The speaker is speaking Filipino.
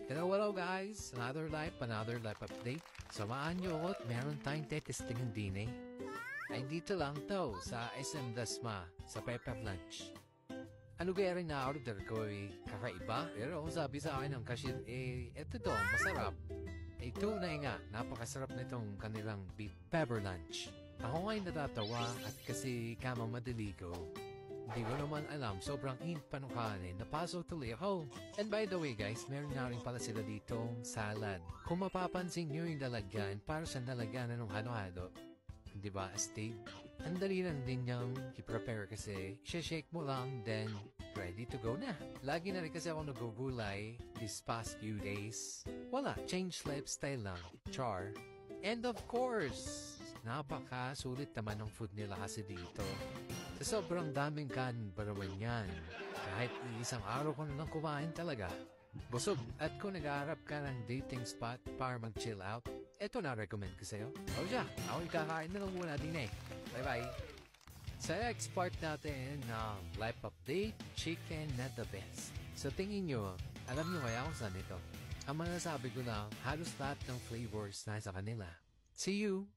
Hello guys! Another life update. Samahan nyo ako at meron tayong testingan din eh. Ay dito lang to sa SM Dasma sa Pepper Lunch. Ano kaya rin na-order ko kakaiba? Pero kung sabi sa akin ng cashier eto to, masarap. Tunay nga, napakasarap nitong kanilang beef pepper lunch. Ako ngayon natatawa at kasi madali ko. Hindi ko naman alam, sobrang init pa nung kanin, napasok tuloy ako. And by the way guys, meron na rin pala sila ditong salad. Kung mapapansin nyo yung lalagyan, para sa lalagyan ng halo-halo. Diba, steak? Ang dali lang din niyang i-prepare kasi, shake mo lang, then ready to go na. Lagi na rin kasi ako nagugulay these past few days. Wala, change lifestyle lang, char. And of course, napaka-sulit naman ng food nila kasi dito. Sa sobrang daming kanin barawan yan. Kahit isang araw ko na lang kumain talaga. Busog. At kung nag-aarap ka ng dating spot para mag-chill out, eto na recommend ko sa'yo. O siya, ako ikakain na lang muna din eh. Bye-bye. Sa next part natin ng life update, chicken na the best. Sa tingin nyo, alam nyo kaya kung saan ito? Ang masasabi ko lang, halos lahat ng flavors na sa kanila. See you!